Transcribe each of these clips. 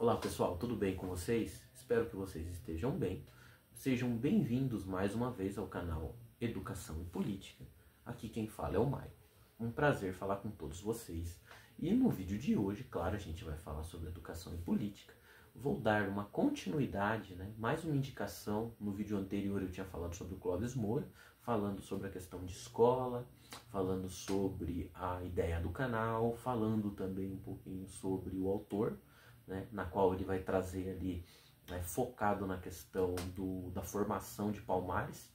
Olá pessoal, tudo bem com vocês? Espero que vocês estejam bem. Sejam bem-vindos mais uma vez ao canal Educação e Política. Aqui quem fala é o Maio. Um prazer falar com todos vocês. E no vídeo de hoje, claro, a gente vai falar sobre educação e política. Vou dar uma continuidade, mais uma indicação. No vídeo anterior eu tinha falado sobre o Clóvis Moura, falando sobre a questão de escola, falando sobre a ideia do canal, falando também um pouquinho sobre o autor, na qual ele vai trazer ali, focado na questão da formação de Palmares.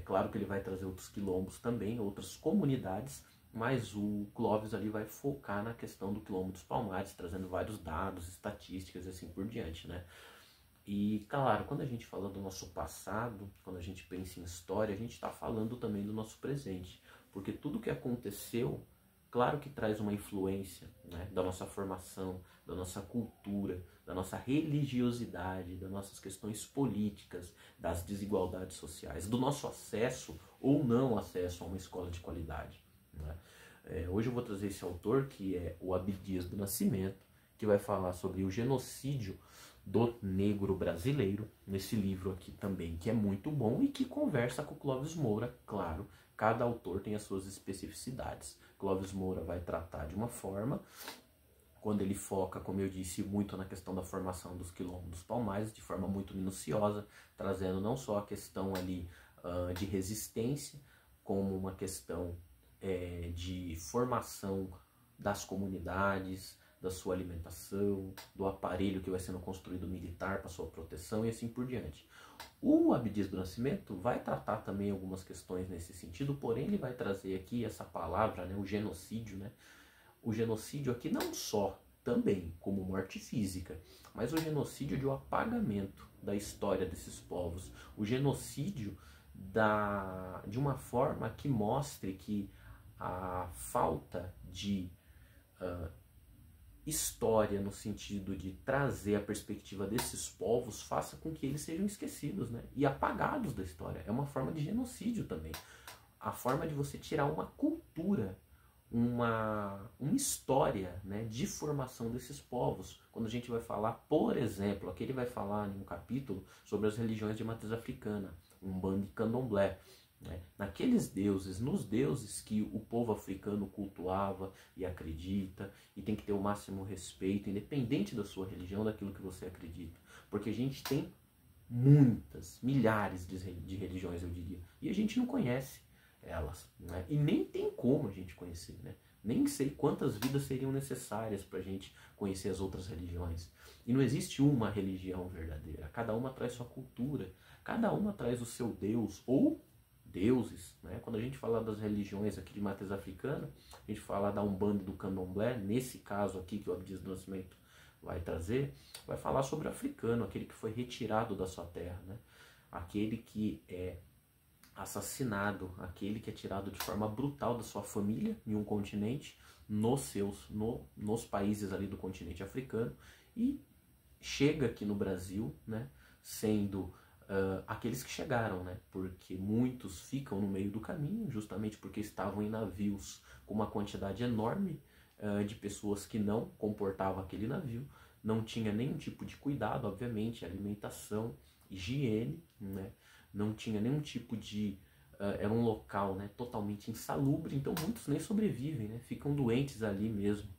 Claro que ele vai trazer outros quilombos também, outras comunidades, mas o Clóvis ali vai focar na questão do quilombo dos Palmares, trazendo vários dados, estatísticas e assim por diante, E, claro, quando a gente fala do nosso passado, quando a gente pensa em história, a gente está falando também do nosso presente, porque tudo que aconteceu, claro que traz uma influência, da nossa formação, da nossa cultura, da nossa religiosidade, das nossas questões políticas, das desigualdades sociais, do nosso acesso ou não acesso a uma escola de qualidade. Hoje eu vou trazer esse autor, que é o Abdias do Nascimento, que vai falar sobre o genocídio do negro brasileiro, nesse livro aqui também, que é muito bom e que conversa com o Clóvis Moura, claro. Cada autor tem as suas especificidades. Clóvis Moura vai tratar de uma forma, quando ele foca, como eu disse, muito na questão da formação dos quilombos dos Palmares, de forma muito minuciosa, trazendo não só a questão ali de resistência, como uma questão de formação das comunidades, da sua alimentação, do aparelho que vai sendo construído militar para sua proteção e assim por diante. O Abdias do Nascimento vai tratar também algumas questões nesse sentido, porém ele vai trazer aqui essa palavra, o genocídio, o genocídio aqui não só também como morte física, mas o genocídio de um apagamento da história desses povos, o genocídio de uma forma que mostre que a falta de história no sentido de trazer a perspectiva desses povos faça com que eles sejam esquecidos, e apagados da história. É uma forma de genocídio também. A forma de você tirar uma cultura, uma história, de formação desses povos. Quando a gente vai falar, por exemplo, aqui ele vai falar em um capítulo sobre as religiões de matriz africana, Umbanda e Candomblé. Naqueles deuses, nos deuses que o povo africano cultuava e acredita, e tem que ter o máximo respeito, independente da sua religião, daquilo que você acredita. Porque a gente tem muitas, milhares de religiões, eu diria, e a gente não conhece elas, e nem tem como a gente conhecer, nem sei quantas vidas seriam necessárias para a gente conhecer as outras religiões. E não existe uma religião verdadeira, cada uma traz sua cultura, cada uma traz o seu Deus, ou deuses, Quando a gente fala das religiões aqui de matriz africana, a gente fala da Umbanda e do Candomblé, nesse caso aqui que o Abdias do Nascimento vai trazer, vai falar sobre o africano, aquele que foi retirado da sua terra, aquele que é assassinado, aquele que é tirado de forma brutal da sua família em um continente, nos países ali do continente africano, e chega aqui no Brasil, sendo aqueles que chegaram, porque muitos ficam no meio do caminho, justamente porque estavam em navios com uma quantidade enorme de pessoas que não comportavam aquele navio, não tinha nenhum tipo de cuidado, obviamente, alimentação, higiene, não tinha nenhum tipo de... era um local totalmente insalubre, então muitos nem sobrevivem, ficam doentes ali mesmo,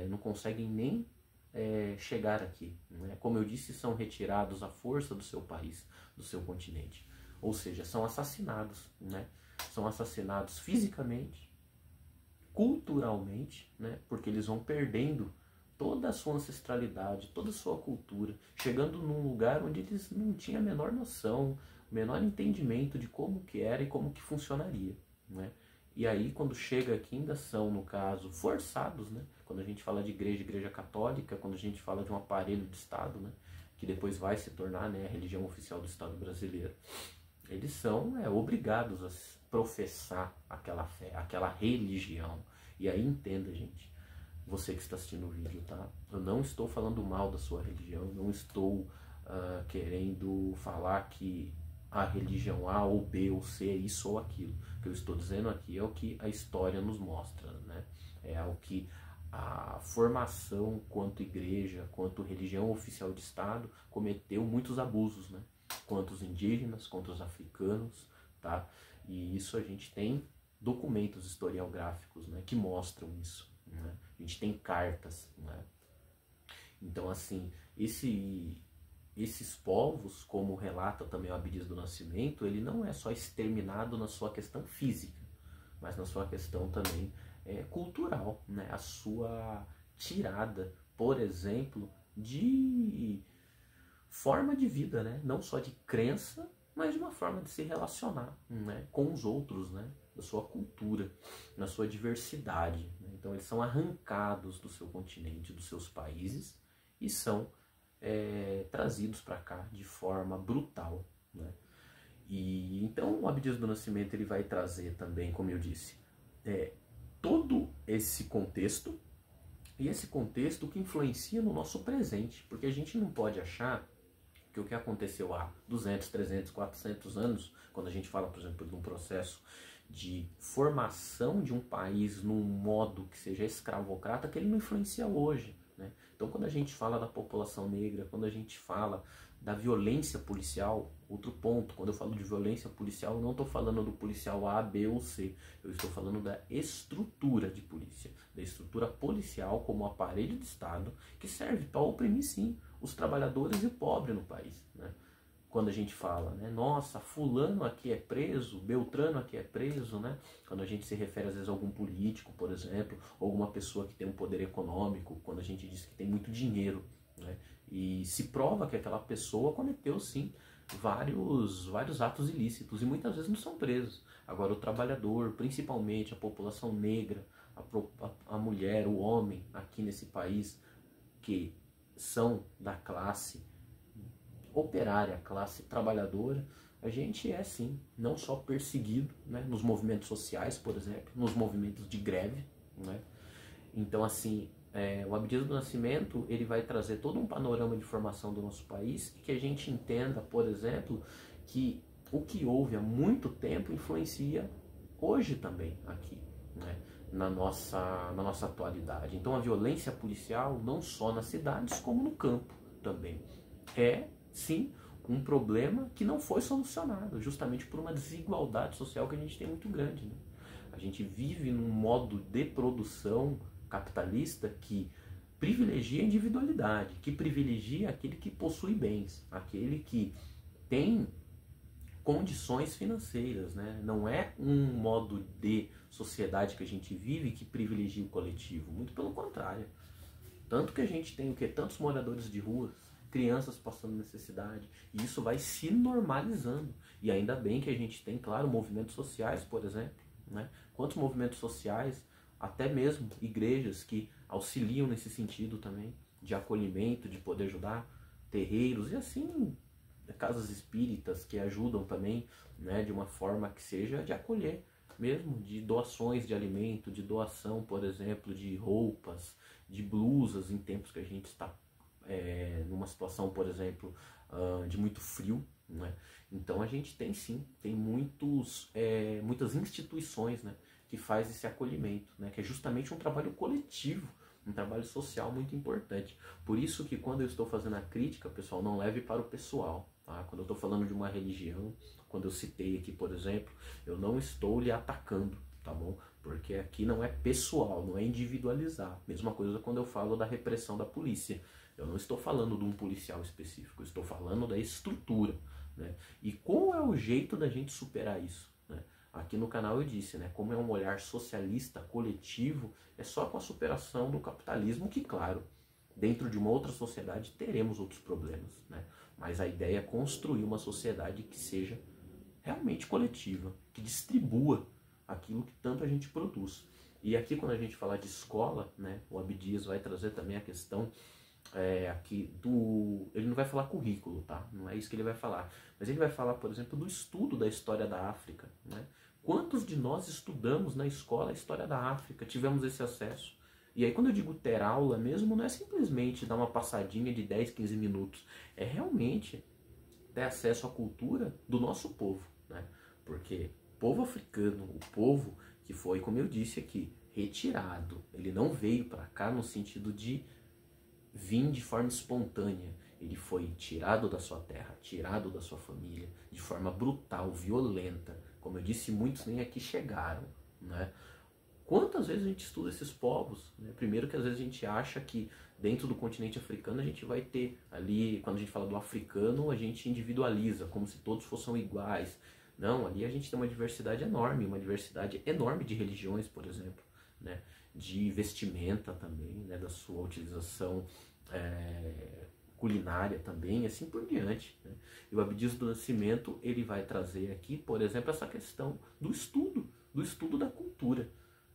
não conseguem nem chegar aqui. Como eu disse, são retirados à força do seu país, do seu continente. Ou seja, são assassinados, são assassinados fisicamente, culturalmente, porque eles vão perdendo toda a sua ancestralidade, toda a sua cultura, chegando num lugar onde eles não tinham a menor noção, o menor entendimento de como que era e como que funcionaria, E aí, quando chega aqui, ainda são, no caso, forçados, Quando a gente fala de igreja católica, quando a gente fala de um aparelho de Estado, que depois vai se tornar, a religião oficial do Estado brasileiro, eles são obrigados a professar aquela fé, aquela religião. E aí, entenda, gente, você que está assistindo o vídeo, tá? Eu não estou falando mal da sua religião, não estou querendo falar que a religião A ou B ou C é isso ou aquilo. O que eu estou dizendo aqui é o que a história nos mostra, É o que a formação quanto igreja, quanto religião oficial de Estado, cometeu muitos abusos, né? Contra os indígenas, contra os africanos, tá? E isso a gente tem documentos historiográficos, né, que mostram isso, né? A gente tem cartas, né? Então, assim, esses povos, como relata também o Abdias do Nascimento, ele não é só exterminado na sua questão física, mas na sua questão também cultural, né? A sua tirada, por exemplo, de forma de vida, né? Não só de crença, mas de uma forma de se relacionar, né, com os outros, né, da sua cultura, na sua diversidade, né? Então eles são arrancados do seu continente, dos seus países, e são trazidos para cá de forma brutal, né? E então o Abdias do Nascimento ele vai trazer também, como eu disse, todo esse contexto, e esse contexto que influencia no nosso presente, porque a gente não pode achar que o que aconteceu há 200, 300, 400 anos, quando a gente fala, por exemplo, de um processo de formação de um país num modo que seja escravocrata, que ele não influencia hoje, né? Então, quando a gente fala da população negra, quando a gente fala da violência policial, outro ponto, quando eu falo de violência policial, eu não estou falando do policial A, B ou C, eu estou falando da estrutura de polícia, da estrutura policial como aparelho de Estado que serve para oprimir, sim, os trabalhadores e o pobre no país, né? Quando a gente fala, né, nossa, fulano aqui é preso, Beltrano aqui é preso, né? Quando a gente se refere às vezes a algum político, por exemplo, ou alguma pessoa que tem um poder econômico, quando a gente diz que tem muito dinheiro, né? E se prova que aquela pessoa cometeu, sim, vários atos ilícitos, e muitas vezes não são presos. Agora o trabalhador, principalmente a população negra, a mulher, o homem aqui nesse país, que são da classe operária, classe trabalhadora, a gente é sim, não só perseguido, né, nos movimentos sociais, por exemplo, nos movimentos de greve, né? Então, assim, o Abdias do Nascimento, ele vai trazer todo um panorama de formação do nosso país e que a gente entenda, por exemplo, que o que houve há muito tempo influencia hoje também aqui, né, na nossa atualidade. Então, a violência policial, não só nas cidades, como no campo também, sim, um problema que não foi solucionado, justamente por uma desigualdade social que a gente tem muito grande, né? A gente vive num modo de produção capitalista que privilegia a individualidade, que privilegia aquele que possui bens, aquele que tem condições financeiras, né? Não é um modo de sociedade que a gente vive que privilegia o coletivo, muito pelo contrário. Tanto que a gente tem o quê? Tantos moradores de ruas, crianças passando necessidade, e isso vai se normalizando. E ainda bem que a gente tem, claro, movimentos sociais, por exemplo, né? Quantos movimentos sociais, até mesmo igrejas que auxiliam nesse sentido também, de acolhimento, de poder ajudar, terreiros e assim, casas espíritas que ajudam também, né, de uma forma que seja de acolher mesmo, de doações de alimento, de doação, por exemplo, de roupas, de blusas em tempos que a gente está numa situação, por exemplo, de muito frio, né? Então a gente tem sim, tem muitas instituições, né, que faz esse acolhimento, né, que é justamente um trabalho coletivo, um trabalho social muito importante. Por isso que quando eu estou fazendo a crítica, pessoal, não leve para o pessoal, tá? Quando eu estou falando de uma religião, quando eu citei aqui, por exemplo, eu não estou lhe atacando, tá bom? Porque aqui não é pessoal, não é individualizar. Mesma coisa quando eu falo da repressão da polícia. Eu não estou falando de um policial específico, eu estou falando da estrutura, né? E qual é o jeito da gente superar isso, né? Aqui no canal eu disse, né? Como é um olhar socialista, coletivo, é só com a superação do capitalismo que, claro, dentro de uma outra sociedade teremos outros problemas, né? Mas a ideia é construir uma sociedade que seja realmente coletiva, que distribua aquilo que tanto a gente produz. E aqui quando a gente fala de escola, né, o Abdias vai trazer também a questão aqui ele não vai falar currículo, tá? Não é isso que ele vai falar. Mas ele vai falar, por exemplo, do estudo da história da África, né? Quantos de nós estudamos na escola a história da África, tivemos esse acesso? E aí quando eu digo ter aula mesmo, não é simplesmente dar uma passadinha de 10, 15 minutos. É realmente ter acesso à cultura do nosso povo, né? Porque o povo africano, o povo que foi, como eu disse aqui, retirado. Ele não veio para cá no sentido de vir de forma espontânea. Ele foi tirado da sua terra, tirado da sua família, de forma brutal, violenta. Como eu disse, muitos nem aqui chegaram, né? Quantas vezes a gente estuda esses povos, né? Primeiro que às vezes a gente acha que dentro do continente africano a gente vai ter ali, quando a gente fala do africano, a gente individualiza, como se todos fossem iguais. Não, ali a gente tem uma diversidade enorme de religiões, por exemplo, né? De vestimenta também, né? Da sua utilização culinária também, assim por diante, né? E o Abdias do Nascimento, ele vai trazer aqui, por exemplo, essa questão do estudo da cultura,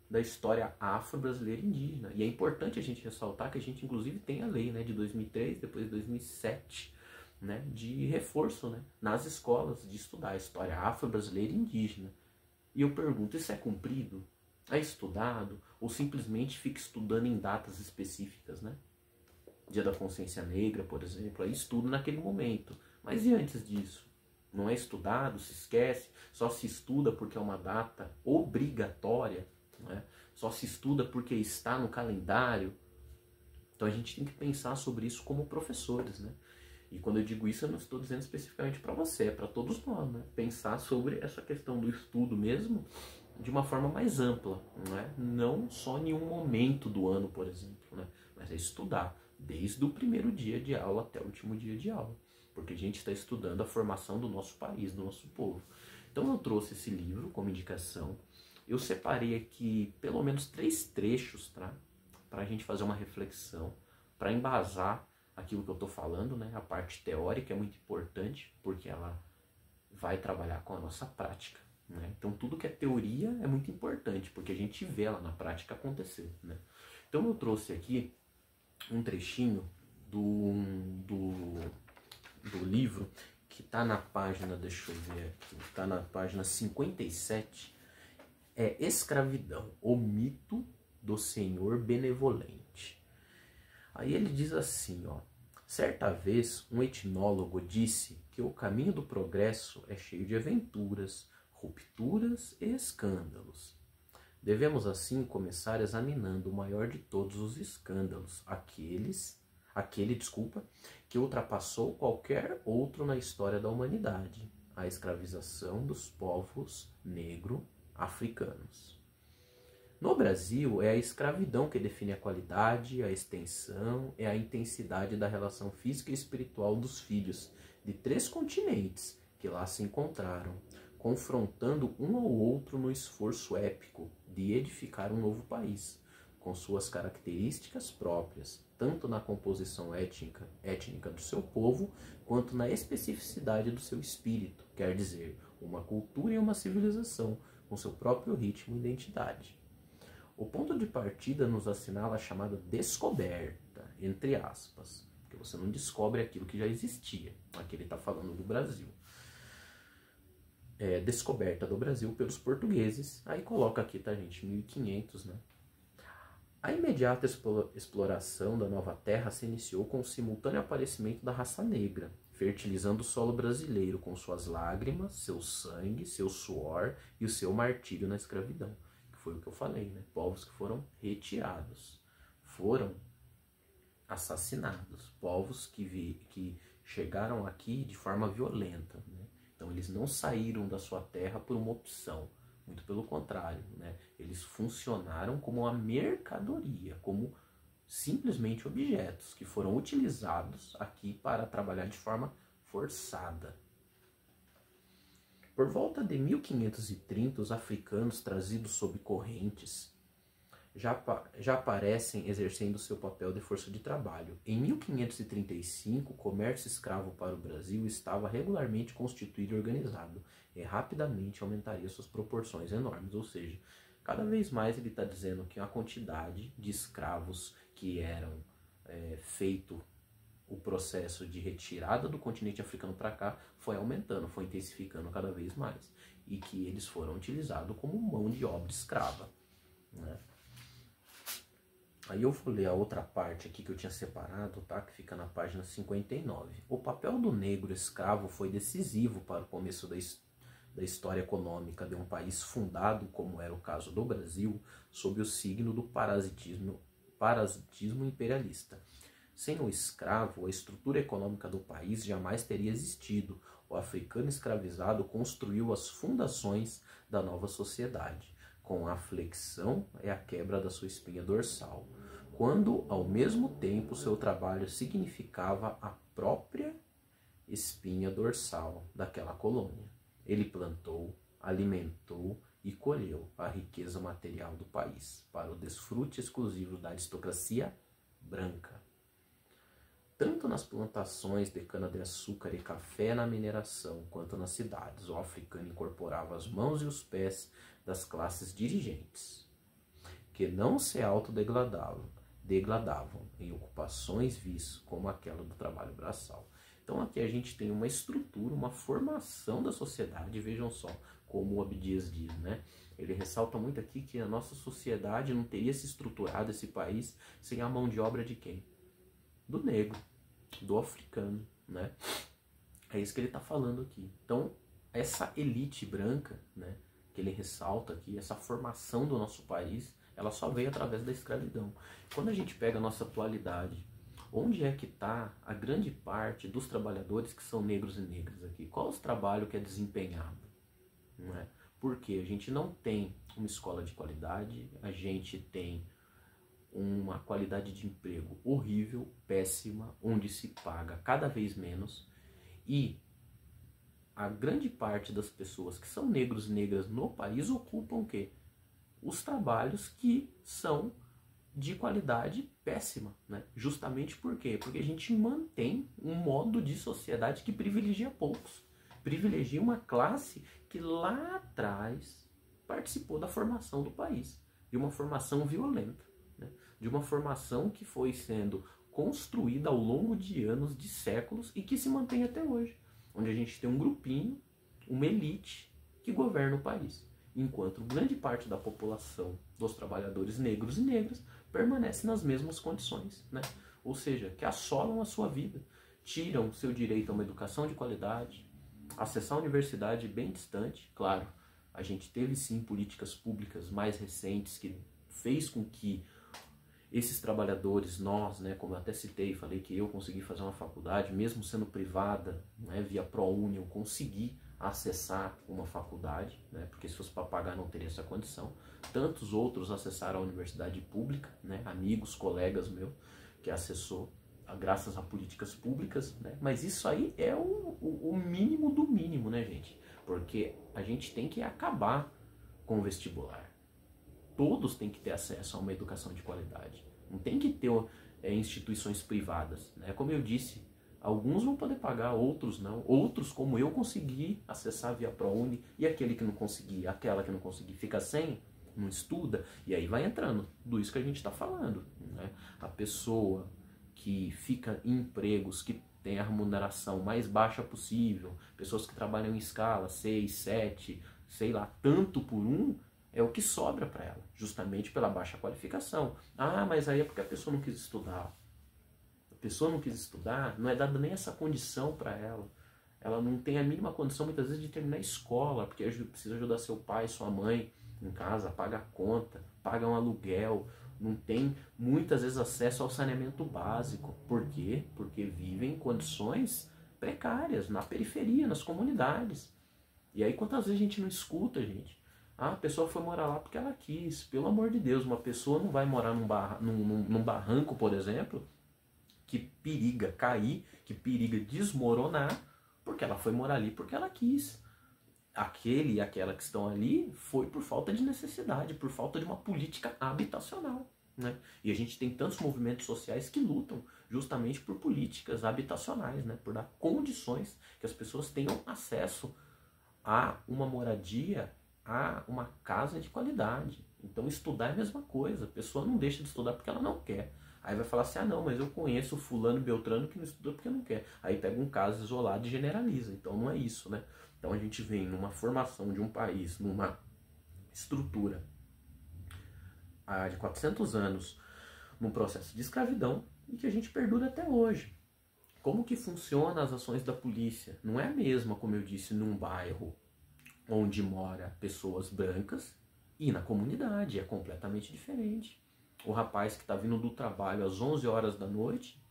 da história afro-brasileira e indígena. E é importante a gente ressaltar que a gente inclusive tem a lei, né, de 2003, depois de 2007, né, de reforço, né, nas escolas de estudar a história afro-brasileira e indígena. E eu pergunto, isso é cumprido? É estudado? Ou simplesmente fica estudando em datas específicas, né? Dia da Consciência Negra, por exemplo, aí estudo naquele momento. Mas e antes disso? Não é estudado, se esquece, só se estuda porque é uma data obrigatória, né? Só se estuda porque está no calendário. Então a gente tem que pensar sobre isso como professores, né? E quando eu digo isso, eu não estou dizendo especificamente para você, é para todos nós, né? Pensar sobre essa questão do estudo mesmo de uma forma mais ampla, não é? Não só em um momento do ano, por exemplo, né? Mas é estudar desde o primeiro dia de aula até o último dia de aula, porque a gente está estudando a formação do nosso país, do nosso povo. Então eu trouxe esse livro como indicação. Eu separei aqui pelo menos 3 trechos, tá? Para a gente fazer uma reflexão, para embasar aquilo que eu estou falando, né? A parte teórica é muito importante, porque ela vai trabalhar com a nossa prática, né? Então tudo que é teoria é muito importante, porque a gente vê ela na prática acontecer, né? Então eu trouxe aqui um trechinho do livro que está na página, deixa eu ver aqui, está na página 57, é Escravidão, o mito do Senhor benevolente. Aí ele diz assim, ó: certa vez um etnólogo disse que o caminho do progresso é cheio de aventuras, rupturas e escândalos. Devemos assim começar examinando o maior de todos os escândalos, aquele que ultrapassou qualquer outro na história da humanidade, a escravização dos povos negro-africanos. No Brasil, é a escravidão que define a qualidade, a extensão e a intensidade da relação física e espiritual dos filhos de 3 continentes que lá se encontraram, confrontando um ao outro no esforço épico de edificar um novo país, com suas características próprias, tanto na composição étnica do seu povo, quanto na especificidade do seu espírito, quer dizer, uma cultura e uma civilização, com seu próprio ritmo e identidade. O ponto de partida nos assinala a chamada descoberta, entre aspas, porque você não descobre aquilo que já existia. Aqui ele está falando do Brasil. Descoberta do Brasil pelos portugueses, aí coloca aqui, tá, gente, 1500, né? A imediata exploração da nova terra se iniciou com o simultâneo aparecimento da raça negra, fertilizando o solo brasileiro com suas lágrimas, seu sangue, seu suor e o seu martírio na escravidão. Que foi o que eu falei, né? Povos que foram retirados, foram assassinados, povos que chegaram aqui de forma violenta, né? Então eles não saíram da sua terra por uma opção, muito pelo contrário, né? Eles funcionaram como uma mercadoria, como simplesmente objetos que foram utilizados aqui para trabalhar de forma forçada. Por volta de 1530, os africanos trazidos sob correntes já aparecem exercendo seu papel de força de trabalho. Em 1535, o comércio escravo para o Brasil estava regularmente constituído e organizado, e rapidamente aumentaria suas proporções enormes, ou seja, cada vez mais ele está dizendo que a quantidade de escravos que eram feito o processo de retirada do continente africano para cá foi aumentando, foi intensificando cada vez mais, e que eles foram utilizados como mão de obra escrava, né? Aí eu vou ler a outra parte aqui que eu tinha separado, tá? Que fica na página 59. O papel do negro escravo foi decisivo para o começo da história econômica de um país fundado, como era o caso do Brasil, sob o signo do parasitismo imperialista. Sem o escravo, a estrutura econômica do país jamais teria existido. O africano escravizado construiu as fundações da nova sociedade, com a flexão e a quebra da sua espinha dorsal, quando, ao mesmo tempo, seu trabalho significava a própria espinha dorsal daquela colônia. Ele plantou, alimentou e colheu a riqueza material do país, para o desfrute exclusivo da aristocracia branca. Tanto nas plantações de cana-de-açúcar e café na mineração, quanto nas cidades, o africano incorporava as mãos e os pés das classes dirigentes, que não se autodegradavam em ocupações vis como aquela do trabalho braçal. Então aqui a gente tem uma estrutura, uma formação da sociedade, vejam só como o Abdias diz, né? Ele ressalta muito aqui que a nossa sociedade não teria se estruturado, esse país, sem a mão de obra de quem? Do negro, do africano, né? É isso que ele está falando aqui. Então, essa elite branca, né, que ele ressalta aqui, essa formação do nosso país, ela só veio através da escravidão. Quando a gente pega a nossa atualidade, onde é que está a grande parte dos trabalhadores que são negros e negras aqui? Qual é o trabalho que é desempenhado? Não é? Porque a gente não tem uma escola de qualidade, a gente tem uma qualidade de emprego horrível, péssima, onde se paga cada vez menos, e a grande parte das pessoas que são negros e negras no país ocupam o quê? Os trabalhos que são de qualidade péssima, né? Justamente por quê? Porque a gente mantém um modo de sociedade que privilegia poucos, privilegia uma classe que lá atrás participou da formação do país, de uma formação violenta, né? De uma formação que foi sendo construída ao longo de anos, de séculos, e que se mantém até hoje, onde a gente tem um grupinho, uma elite que governa o país, enquanto grande parte da população dos trabalhadores negros e negras permanece nas mesmas condições, né? Ou seja, que assolam a sua vida, tiram seu direito a uma educação de qualidade, acessar a universidade bem distante. Claro, a gente teve sim políticas públicas mais recentes que fez com que esses trabalhadores, nós, né, como eu até citei, falei que eu consegui fazer uma faculdade, mesmo sendo privada, né, via ProUni, eu consegui acessar uma faculdade, né, porque se fosse para pagar não teria essa condição. Tantos outros acessaram a universidade pública, né, amigos, colegas meus, que acessou graças a políticas públicas, né, mas isso aí é o mínimo do mínimo, né, gente? Porque a gente tem que acabar com o vestibular. Todos têm que ter acesso a uma educação de qualidade. Não tem que ter instituições privadas, né? Como eu disse, alguns vão poder pagar, outros não. Outros, como eu, consegui acessar via ProUni, e aquele que não conseguir, aquela que não conseguir, fica sem, não estuda, e aí vai entrando tudo isso que a gente está falando, né? A pessoa que fica em empregos que tem a remuneração mais baixa possível, pessoas que trabalham em escala 6, 7, sei lá, tanto por um, é o que sobra para ela, justamente pela baixa qualificação. Ah, mas aí é porque a pessoa não quis estudar. A pessoa não quis estudar, não é dada nem essa condição para ela. Ela não tem a mínima condição, muitas vezes, de terminar a escola, porque precisa ajudar seu pai, sua mãe em casa, paga a conta, paga um aluguel, não tem, muitas vezes, acesso ao saneamento básico. Por quê? Porque vivem em condições precárias, na periferia, nas comunidades. E aí, quantas vezes a gente não escuta, gente? Ah, a pessoa foi morar lá porque ela quis. Pelo amor de Deus, uma pessoa não vai morar num barranco, por exemplo, que periga cair, que periga desmoronar, porque ela foi morar ali porque ela quis. Aquele e aquela que estão ali foi por falta de necessidade, por falta de uma política habitacional, né? E a gente tem tantos movimentos sociais que lutam justamente por políticas habitacionais, né? Por dar condições que as pessoas tenham acesso a uma moradia, a uma casa de qualidade. Então estudar é a mesma coisa. A pessoa não deixa de estudar porque ela não quer. Aí vai falar assim, ah não, mas eu conheço fulano beltrano que não estuda porque não quer. Aí pega um caso isolado e generaliza. Então não é isso, né? Então a gente vem numa formação de um país, numa estrutura de 400 anos, num processo de escravidão e que a gente perdura até hoje. Como que funcionam as ações da polícia? Não é a mesma, como eu disse, num bairro onde mora pessoas brancas, e na comunidade é completamente diferente. O rapaz que está vindo do trabalho às 11 horas da noite,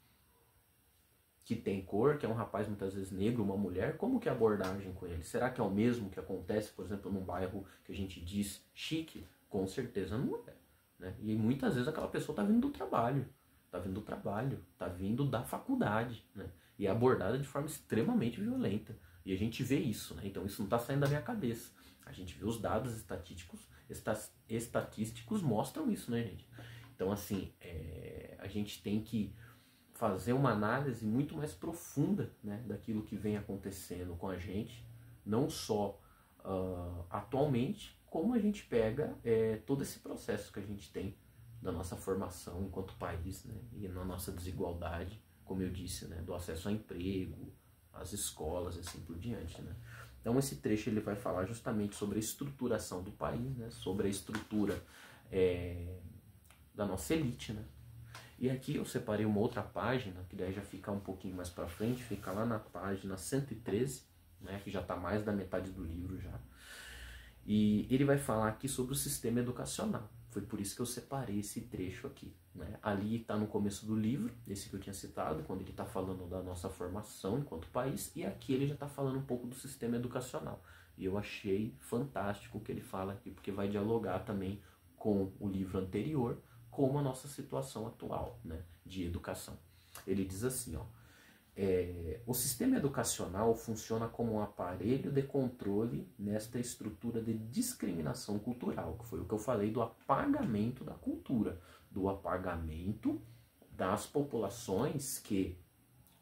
que tem cor, que é um rapaz muitas vezes negro, uma mulher, como que é a abordagem com ele? Será que é o mesmo que acontece, por exemplo, num bairro que a gente diz chique? Com certeza não é. Né? E muitas vezes aquela pessoa está vindo do trabalho, está vindo da faculdade, né? E é abordada de forma extremamente violenta. E a gente vê isso, né? Então isso não está saindo da minha cabeça. A gente vê os dados estatísticos mostram isso, né, gente? Então, assim, a gente tem que fazer uma análise muito mais profunda, né, daquilo que vem acontecendo com a gente, não só atualmente, como a gente pega todo esse processo que a gente tem da nossa formação enquanto país, né, e na nossa desigualdade, como eu disse, né, do acesso ao emprego, às escolas e assim por diante, né. Então esse trecho ele vai falar justamente sobre a estruturação do país, né, sobre a estrutura da nossa elite, né. E aqui eu separei uma outra página, que daí já fica um pouquinho mais para frente, fica lá na página 113, né, que já está mais da metade do livro já. E ele vai falar aqui sobre o sistema educacional. Foi por isso que eu separei esse trecho aqui. Né? Ali está no começo do livro, esse que eu tinha citado, quando ele está falando da nossa formação enquanto país, e aqui ele já está falando um pouco do sistema educacional. E eu achei fantástico o que ele fala aqui, porque vai dialogar também com o livro anterior, com a nossa situação atual, né, de educação. Ele diz assim, ó, o sistema educacional funciona como um aparelho de controle nesta estrutura de discriminação cultural, que foi o que eu falei do apagamento da cultura, do apagamento das populações que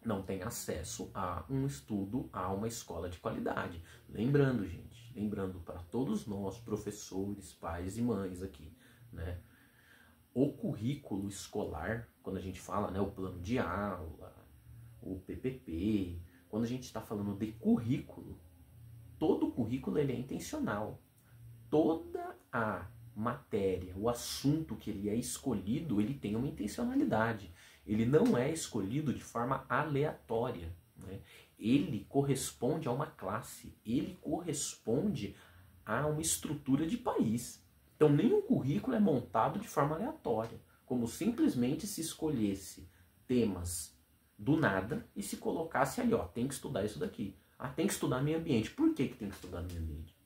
não têm acesso a um estudo, a uma escola de qualidade. Lembrando, gente, lembrando para todos nós, professores, pais e mães aqui, né? O currículo escolar, quando a gente fala, né, o plano de aula, o PPP, quando a gente está falando de currículo, todo currículo ele é intencional. Toda a matéria, o assunto que ele é escolhido, ele tem uma intencionalidade. Ele não é escolhido de forma aleatória. Né? Ele corresponde a uma classe, ele corresponde a uma estrutura de país. Então nenhum currículo é montado de forma aleatória, como simplesmente se escolhesse temas do nada e se colocasse ali, ó, tem que estudar isso daqui. Ah, tem que estudar meio ambiente. Por que tem que estudar meio ambiente?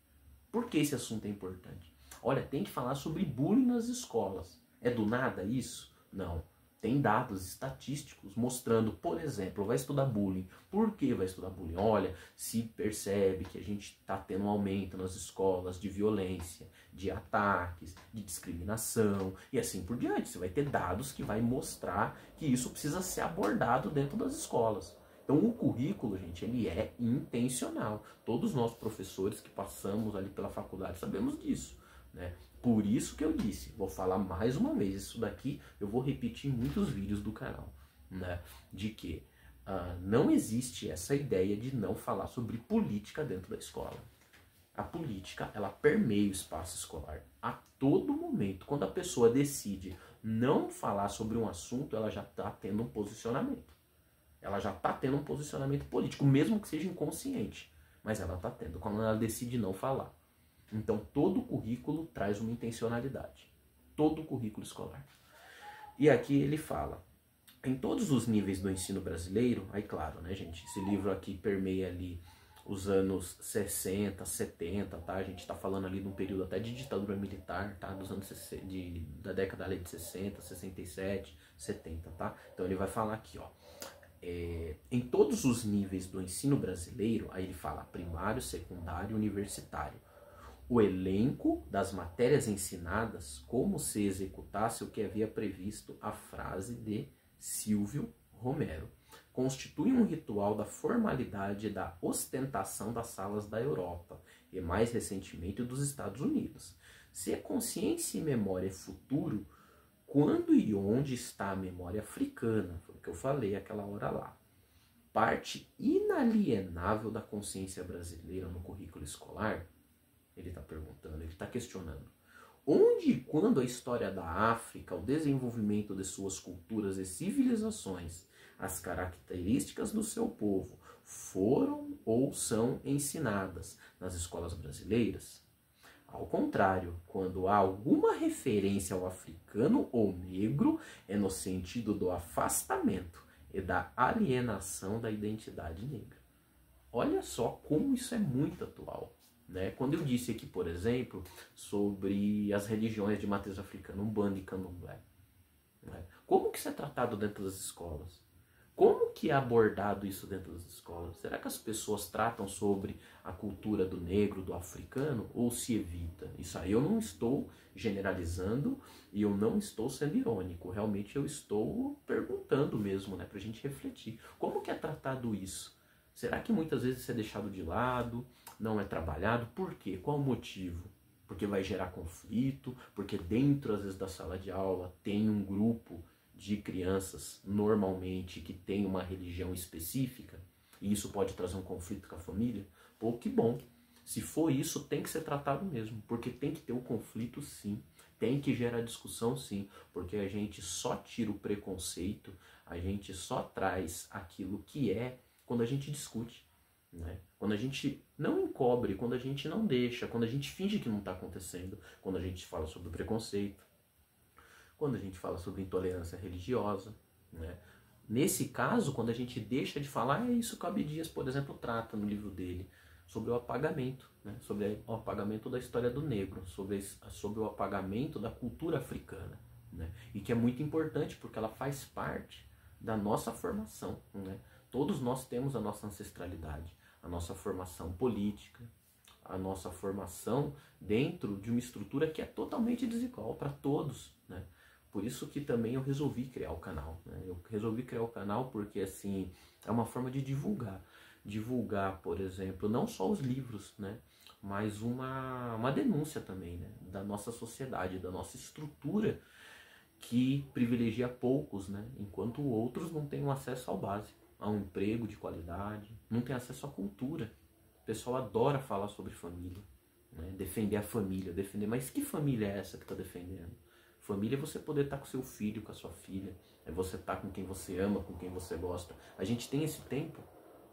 Por que esse assunto é importante? Olha, tem que falar sobre bullying nas escolas. É do nada isso? Não. Tem dados estatísticos mostrando, por exemplo, vai estudar bullying. Por que vai estudar bullying? Olha, se percebe que a gente está tendo um aumento nas escolas de violência, de ataques, de discriminação e assim por diante. Você vai ter dados que vai mostrar que isso precisa ser abordado dentro das escolas. Então o currículo, gente, ele é intencional. Todos nós professores que passamos ali pela faculdade sabemos disso, né? Por isso que eu disse, vou falar mais uma vez, isso daqui eu vou repetir em muitos vídeos do canal, né? De que não existe essa ideia de não falar sobre política dentro da escola. A política, ela permeia o espaço escolar a todo momento. Quando a pessoa decide não falar sobre um assunto, ela já está tendo um posicionamento. Ela já está tendo um posicionamento político, mesmo que seja inconsciente. Mas ela está tendo, quando ela decide não falar. Então, todo currículo traz uma intencionalidade. Todo currículo escolar. E aqui ele fala, em todos os níveis do ensino brasileiro, aí claro, né, gente, esse livro aqui permeia ali os anos 60, 70, tá? A gente está falando ali de um período até de ditadura militar, tá? Dos anos da década ali de 60, 67, 70, tá? Então ele vai falar aqui, ó. Em todos os níveis do ensino brasileiro, aí ele fala primário, secundário, universitário, o elenco das matérias ensinadas, como se executasse o que havia previsto a frase de Silvio Romero, constitui um ritual da formalidade e da ostentação das salas da Europa e, mais recentemente, dos Estados Unidos. Se a consciência e memória é futuro, quando e onde está a memória africana? Foi o que eu falei aquela hora lá. Parte inalienável da consciência brasileira no currículo escolar? Ele está perguntando, ele está questionando. Onde e quando a história da África, o desenvolvimento de suas culturas e civilizações, as características do seu povo, foram ou são ensinadas nas escolas brasileiras? Ao contrário, quando há alguma referência ao africano ou negro, é no sentido do afastamento e da alienação da identidade negra. Olha só como isso é muito atual, né? Quando eu disse aqui, por exemplo, sobre as religiões de matriz africana, Umbanda e Candomblé, né? Como que isso é tratado dentro das escolas? Como que é abordado isso dentro das escolas? Será que as pessoas tratam sobre a cultura do negro, do africano, ou se evita? Isso aí eu não estou generalizando e eu não estou sendo irônico. Realmente eu estou perguntando mesmo, né, pra gente refletir. Como que é tratado isso? Será que muitas vezes isso é deixado de lado, não é trabalhado? Por quê? Qual o motivo? Porque vai gerar conflito, porque dentro, às vezes, da sala de aula tem um grupo de crianças, normalmente, que tem uma religião específica, e isso pode trazer um conflito com a família. Pô, que bom. Se for isso, tem que ser tratado mesmo, porque tem que ter o conflito sim, tem que gerar discussão sim, porque a gente só tira o preconceito, a gente só traz aquilo que é quando a gente discute, né? Quando a gente não encobre, quando a gente não deixa, quando a gente finge que não está acontecendo, quando a gente fala sobre o preconceito, quando a gente fala sobre intolerância religiosa, né? Nesse caso, quando a gente deixa de falar, é isso que o Abdias, por exemplo, trata no livro dele, sobre o apagamento, né? Sobre o apagamento da história do negro, sobre o apagamento da cultura africana, né? E que é muito importante porque ela faz parte da nossa formação, né? Todos nós temos a nossa ancestralidade, a nossa formação política, a nossa formação dentro de uma estrutura que é totalmente desigual para todos, né? Por isso que também eu resolvi criar o canal, né? Eu resolvi criar o canal porque, assim, é uma forma de divulgar. Divulgar, por exemplo, não só os livros, né? Mas uma denúncia também, né? Da nossa sociedade, da nossa estrutura que privilegia poucos, né? Enquanto outros não têm acesso ao básico, a um emprego de qualidade, não tem acesso à cultura. O pessoal adora falar sobre família, né? Defender a família, defender. Mas que família é essa que está defendendo? Família é você poder estar com seu filho, com a sua filha, é você estar com quem você ama, com quem você gosta. A gente tem esse tempo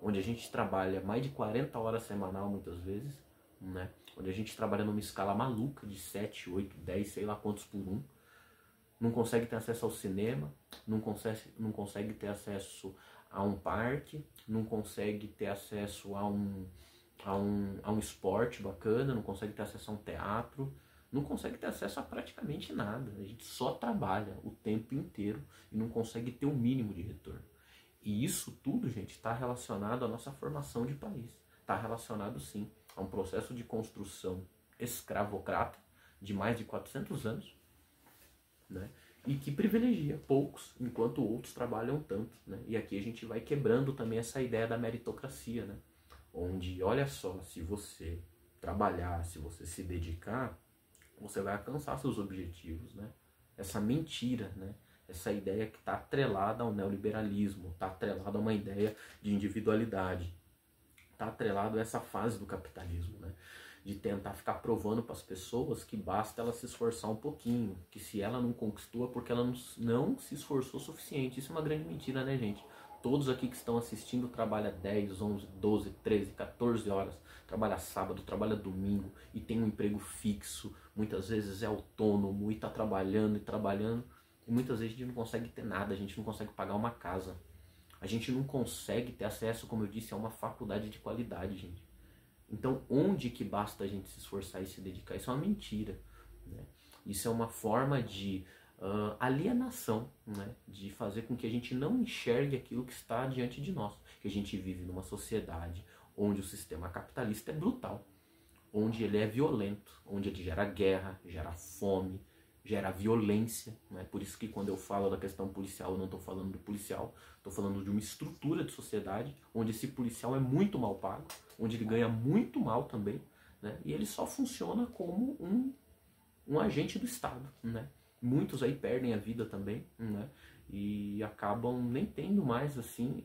onde a gente trabalha mais de 40 horas semanal muitas vezes, né? Onde a gente trabalha numa escala maluca de 7, 8, 10, sei lá quantos por um. Não consegue ter acesso ao cinema, não consegue ter acesso a um parque, não consegue ter acesso a um esporte bacana, não consegue ter acesso a um teatro, não consegue ter acesso a praticamente nada. A gente só trabalha o tempo inteiro e não consegue ter o mínimo de retorno. E isso tudo, gente, está relacionado à nossa formação de país. Está relacionado, sim, a um processo de construção escravocrata de mais de 400 anos, né? E que privilegia poucos, enquanto outros trabalham tanto, né? E aqui a gente vai quebrando também essa ideia da meritocracia, né? Onde, olha só, se você trabalhar, se você se dedicar, você vai alcançar seus objetivos, né? Essa mentira, né? Essa ideia que está atrelada ao neoliberalismo, está atrelada a uma ideia de individualidade, está atrelado a essa fase do capitalismo, né? De tentar ficar provando para as pessoas que basta ela se esforçar um pouquinho, que se ela não conquistou é porque ela não se esforçou o suficiente. Isso é uma grande mentira, né, gente? Todos aqui que estão assistindo trabalham 10, 11, 12, 13, 14 horas, trabalha sábado, trabalha domingo e tem um emprego fixo, muitas vezes é autônomo e está trabalhando e trabalhando, e muitas vezes a gente não consegue ter nada, a gente não consegue pagar uma casa, a gente não consegue ter acesso, como eu disse, a uma faculdade de qualidade, gente. Então, onde que basta a gente se esforçar e se dedicar? Isso é uma mentira, né? Isso é uma forma de alienação, né? De fazer com que a gente não enxergue aquilo que está diante de nós. Que a gente vive numa sociedade onde o sistema capitalista é brutal, onde ele é violento, onde ele gera guerra, gera fome, gera violência, né? Por isso que quando eu falo da questão policial, eu não estou falando do policial, estou falando de uma estrutura de sociedade onde esse policial é muito mal pago, onde ele ganha muito mal também, né? E ele só funciona como um agente do Estado, né? Muitos aí perdem a vida também, né? E acabam nem tendo mais, assim,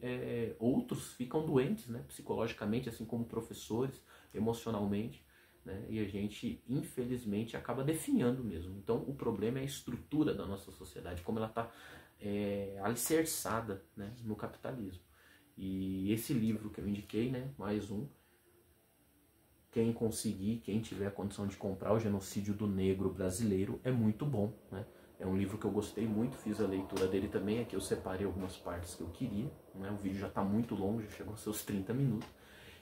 outros ficam doentes, né? Psicologicamente, assim como professores, emocionalmente, né? E a gente, infelizmente, acaba definhando mesmo. Então, o problema é a estrutura da nossa sociedade, como ela está alicerçada, né, no capitalismo. E esse livro que eu indiquei, né, mais um, quem conseguir, quem tiver a condição de comprar, O Genocídio do Negro Brasileiro, é muito bom, né? É um livro que eu gostei muito, fiz a leitura dele também, aqui eu separei algumas partes que eu queria, né? O vídeo já está muito longo, já chegou aos seus 30 minutos.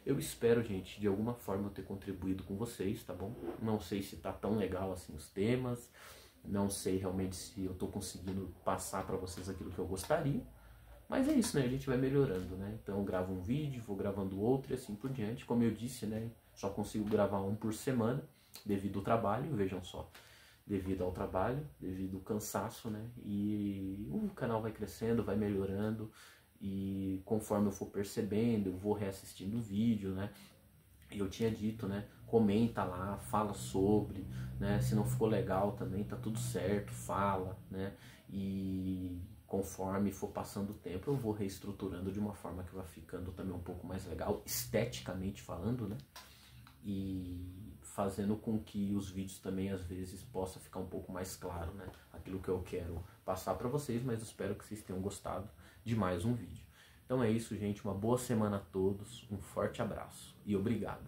Eu espero, gente, de alguma forma eu ter contribuído com vocês, tá bom? Não sei se tá tão legal assim os temas, não sei realmente se eu tô conseguindo passar para vocês aquilo que eu gostaria, mas é isso, né? A gente vai melhorando, né? Então eu gravo um vídeo, vou gravando outro e assim por diante. Como eu disse, né? Só consigo gravar um por semana devido ao trabalho, vejam só. Devido ao trabalho, devido ao cansaço, né? E o canal vai crescendo, vai melhorando. E conforme eu for percebendo, eu vou reassistindo o vídeo, né? E eu tinha dito, né? Comenta lá, fala sobre, né? Se não ficou legal também, tá tudo certo, fala, né? E conforme for passando o tempo, eu vou reestruturando de uma forma que vai ficando também um pouco mais legal, esteticamente falando, né? E fazendo com que os vídeos também às vezes possa ficar um pouco mais claro, né? Aquilo que eu quero passar para vocês, mas espero que vocês tenham gostado de mais um vídeo. Então é isso, gente. Uma boa semana a todos, um forte abraço e obrigado.